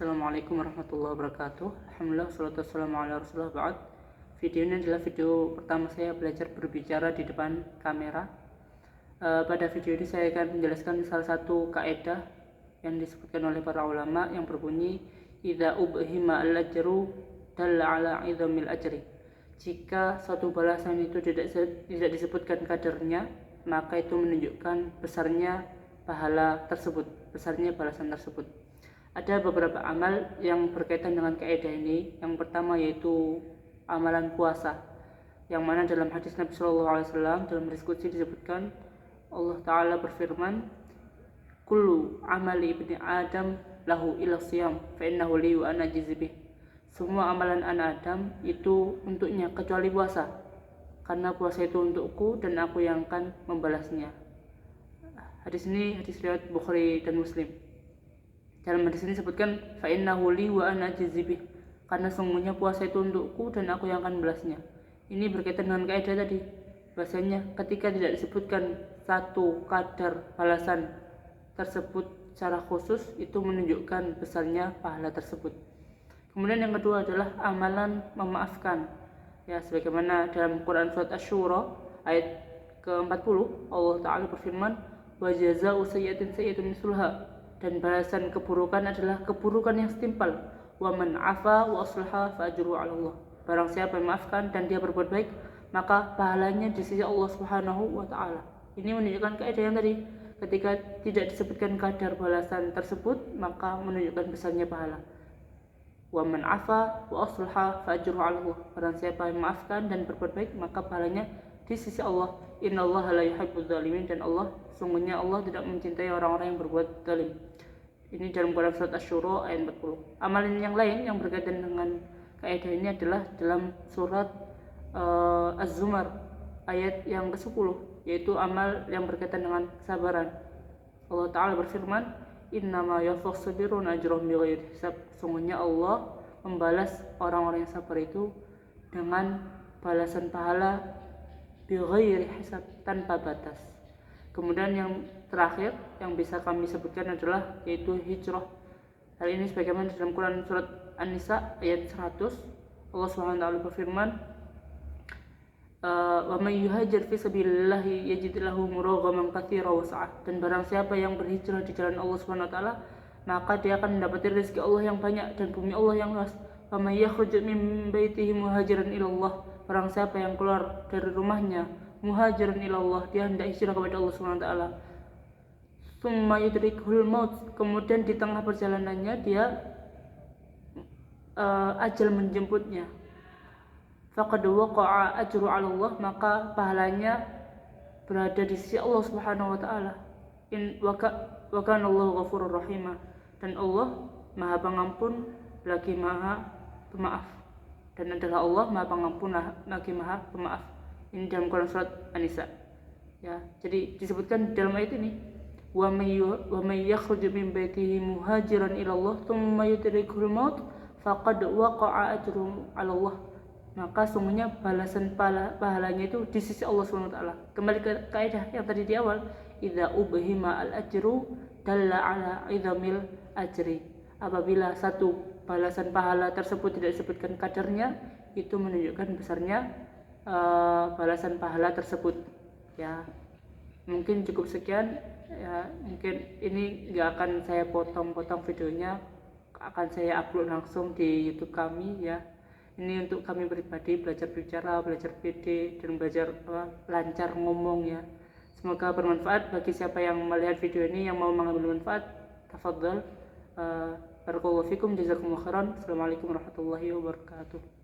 Assalamualaikum warahmatullahi wabarakatuh. Alhamdulillah, wassalatu wassalamu ala rasulullah ba'd. Video ini adalah video pertama saya belajar berbicara di depan kamera. Pada video ini saya akan menjelaskan salah satu kaidah yang disebutkan oleh para ulama yang berbunyi idza ubhima al-ajru dalla ala idhamil ajri. Jika suatu balasan itu tidak disebutkan kadarnya, maka itu menunjukkan besarnya pahala tersebut, besarnya balasan tersebut. Ada beberapa amal yang berkaitan dengan kaidah ini. Yang pertama yaitu amalan puasa, yang mana dalam hadis Nabi SAW dalam diskusi disebutkan Allah Ta'ala berfirman, kullu amali ibni Adam lahu ila siyam fa innahu li wa ana ajzi. Semua amalan anak Adam itu untuknya kecuali puasa, karena puasa itu untukku dan aku yang akan membalasnya. Hadis ini hadis riwayat Bukhari dan Muslim. Dalam hadis ini disebutkan fa innahu li wa ana ajzi bih, karena sungguhnya puasa itu untukku dan aku yang akan membalasnya. Ini berkaitan dengan kaidah tadi, bahasanya ketika tidak disebutkan satu kadar balasan tersebut secara khusus, itu menunjukkan besarnya pahala tersebut. Kemudian yang kedua adalah amalan memaafkan, ya, sebagaimana dalam Quran surat Asy-Syura ayat ke-40 Allah Ta'ala berfirman, wa jazaa'u sayyi'atin sayyi'atun mislha, dan balasan keburukan adalah keburukan yang setimpal. Wa man 'afa wa aslaha fa ajruhu 'ala Allah. Barang siapa yang memaafkan dan dia berbuat baik, maka pahalanya di sisi Allah Subhanahu wa taala. Ini menunjukkan kaidah yang tadi, ketika tidak disebutkan kadar balasan tersebut, maka menunjukkan besarnya pahala. Wa man 'afa wa aslaha fa ajruhu 'ala Allah. Barang siapa yang memaafkan dan berbuat baik, maka pahalanya di sisi Allah. Innallaha la yuhibbudz zalimin, dan Allah, sungguhnya Allah tidak mencintai orang-orang yang berbuat zalim. Ini dalam Quran surat Asy-Syura ayat 40. Amalan yang lain yang berkaitan dengan kaidah ini adalah dalam surat Az-Zumar ayat yang ke-10, yaitu amal yang berkaitan dengan kesabaran. Allah Ta'ala berfirman, innama yuwaffas sabiruna ajrahum bighairi hisab. Sungguhnya Allah membalas orang-orang yang sabar itu dengan balasan pahala bighairi hisab, tanpa batas. Kemudian yang terakhir yang bisa kami sebutkan adalah yaitu hijrah. Hal ini sebagaimana dalam Quran surat An-Nisa ayat 100, Allah Subhanahu wa taala berfirman, wa may yuhajir fi sabilillah yajid lahu muraghaman katsiran wa sa'ah. Dan barang siapa yang berhijrah di jalan Allah Subhanahu wa taala, maka dia akan mendapatkan rezeki Allah yang banyak dan bumi Allah yang luas. Wa may yakhruj min baitihi muhajiran ila Allah. Barang siapa yang keluar dari rumahnya muhajiran ila Allah, dia hendak hijrah kepada Allah Subhanahu wa taala. Tsumma yudrikuhul maut, kemudian di tengah perjalanannya dia ajal menjemputnya. Faqad waqa'a ajru 'ala Allah, maka pahalanya berada di sisi Allah Subhanahu wa taala. Wa kana Allahu ghafurur rahim, dan Allah Maha Pengampun lagi Maha Pemaaf. Dan adalah Allah Maha Pengampun lagi Maha Pemaaf. Ini dalam Quran surat An-Nisa. Ya, jadi disebutkan dalam ayat ini, wa may yakhruj min baitihi muhajiran ila Allah tsumma yudrikuhul maut faqad waqa'a ajruhu 'ala Allah. Maka sungguhnya balasan pahalanya itu di sisi Allah Subhanahu wa taala. Kembali ke kaidah yang tadi di awal, idza ubhima al-ajru dalla 'ala 'idhamil ajri. Apabila satu balasan pahala tersebut tidak disebutkan kadarnya, itu menunjukkan besarnya balasan pahala tersebut. Ya, mungkin cukup sekian. Ya, mungkin ini nggak akan saya potong-potong videonya, akan saya upload langsung di YouTube kami, ya. Ini untuk kami pribadi, belajar bicara, belajar PD, dan belajar lancar ngomong, ya. Semoga bermanfaat bagi siapa yang melihat video ini, yang mau mengambil manfaat. Tafadhal. Barakallahu fikum, jazakumullah khairan. Assalamualaikum warahmatullahi wabarakatuh.